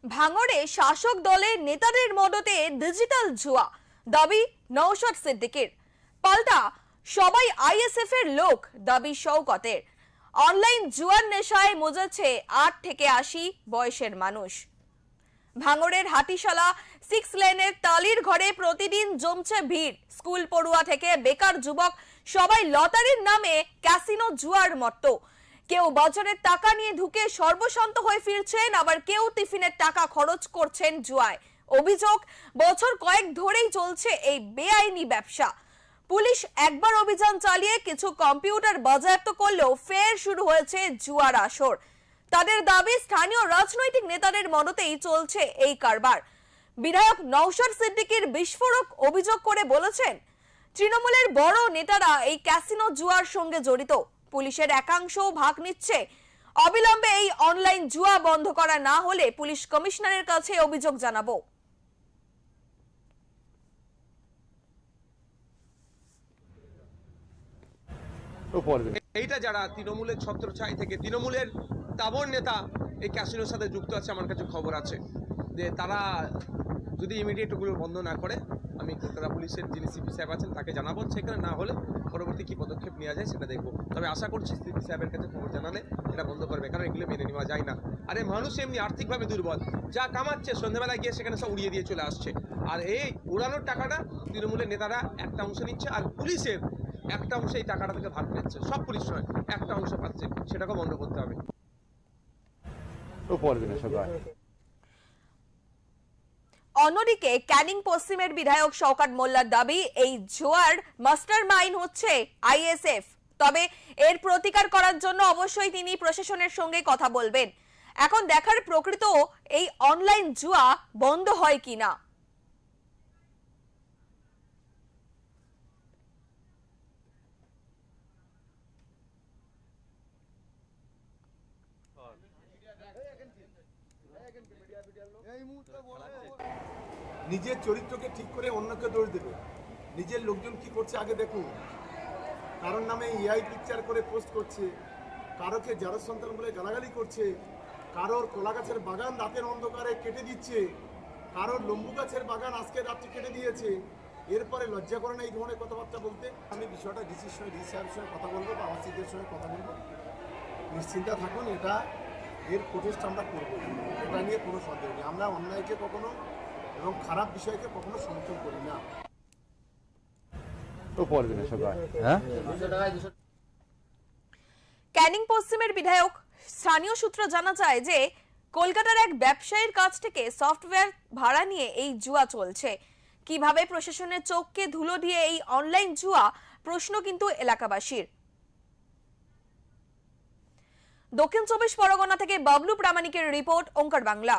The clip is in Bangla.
ভাঙড়ে শাসক দলের নেতাদের মদতে ডিজিটাল জুয়া, দাবি নওশাদ সিদ্দিকীর। পাল্টা সবাই আইএসএফ এর লোক, দাবি শওকতের। অনলাইন জুয়ার নেশায় মজেছে 8 থেকে 80 বয়সের মানুষ। ভাঙড়ের হাটিশালা 6 লেনের তালির ঘরে প্রতিদিন জমছে ভিড়। স্কুল পড়ুয়া থেকে বেকার যুবক সবাই লটারির নামে ক্যাসিনো জুয়ার মত্ত। কেউ বাজারের টাকা নিয়ে ঢুকে সর্বশান্ত হয়ে ফিরছেন, আবার কেউ টিফিনের টাকা খরচ করছেন জুয়ায়। অভিযোগ, বছর কয়েক ধরেই চলছে এই বেআইনি ব্যবসা। পুলিশ একবার অভিযান চালিয়ে কিছু কম্পিউটার বাজেয়াপ্ত করলেও ফের শুরু হয়েছে জুয়ার আসর। তাদের দাবি, স্থানীয় রাজনৈতিক নেতাদের মদতেই চলছে এই কারবার। বিধায়ক নওশাদ সিদ্দিকীর বিস্ফোরক অভিযোগ করে বলেছেন, তৃণমূলের বড় নেতারা এই ক্যাসিনো জুয়ার সঙ্গে জড়িত। পুলিশের একাংশও ভাগ নিচ্ছে। অবিলম্বে এই অনলাইন জুয়া বন্ধ করা না হলে পুলিশ কমিশনারের কাছে অভিযোগ জানাবো। এইটা যারা তৃণমূলের ছত্রছায়া থেকে তৃণমূলের তাবড় নেতা এই ক্যাসিনোর সাথে যুক্ত আছে, আমার কাছে খবর আছে যে তারা যদি ইমিডিয়েট ওগুলো বন্ধ না করে আমি কলকাতা পুলিশের যিনি সিপি সাহেব আছেন তাকে জানাবো। সেখানে না হলে পরবর্তী কি পদক্ষেপ নেওয়া যায় সেটা দেখবো। তবে আশা করছি সিপি সাহেবের কাছে খবর জানালে এটা বন্ধ করবে, কারণ এগুলো মেনে নেওয়া যায় না। আরে মানুষ এমনি আর্থিকভাবে দুর্বল, যা কামাচ্ছে সন্ধ্যাবেলা গিয়ে সেখানে সব উড়িয়ে দিয়ে চলে আসছে। আর এই উড়ানোর টাকাটা তৃণমূলের নেতারা একটা অংশ নিচ্ছে, আর পুলিশের একটা অংশ এই টাকাটা থেকে ভাগ নিচ্ছে। সব পুলিশ নয়, একটা অংশ পাচ্ছে, সেটাকে বন্ধ করতে হবে। অন্যদিকে ক্যানিং পশ্চিমের বিধায়ক শওকত মোল্লার দাবি, এই জুয়ার মাস্টার মাইন্ড হচ্ছে আইএসএফ। তবে এর প্রতিকার করার জন্য অবশ্যই তিনি প্রশাসনের সঙ্গে কথা বলবেন। এখন দেখার প্রকৃত এই অনলাইন জুয়া বন্ধ হয় কিনা। নিজের চরিত্রকে ঠিক করে অন্যকে দোষ দেবে, নিজের লোকজন কি করছে আগে দেখুন। কারোর নামে এআই পিকচার করে পোস্ট করছে, কারোকে জারজ সন্তান বলে গালাগালি করছে, কারোর কলা গাছের বাগান রাতের অন্ধকারে কেটে দিচ্ছে, কারোর লম্বু গাছের বাগান আজকে রাত্রে কেটে দিয়েছে। এরপরে লজ্জা করে না এই ধরনের কথাবার্তা বলতে। আমি বিষয়টা ডিসির সঙ্গে ডিসি সাহেবের সঙ্গে কথা বলবো বা আবাসিকদের সঙ্গে কথা বলবো। নিশ্চিন্তা থাকুন, এটা এর প্রচেষ্টা আমরা করবো, এটা নিয়ে কোনো সন্দেহ নেই। আমরা অন্যায়কে কখনো এবং খারাপ বিষয়কে কখনো সমর্থন করি না। ক্যানিং পশ্চিমের বিধায়ক, স্থানীয় সূত্র জানা যায় যে কলকাতার এক ব্যবসায়ীর কাছ থেকে সফটওয়্যার ভাড়া নিয়ে এই জুয়া চলছে। কিভাবে প্রশাসনের চোখকে ধুলো দিয়ে এই অনলাইন জুয়া, প্রশ্ন কিন্তু এলাকাবাসীর। দক্ষিণ 24 পরগনা থেকে বাবলু প্রামাণিকের রিপোর্ট, ওঙ্কার বাংলা।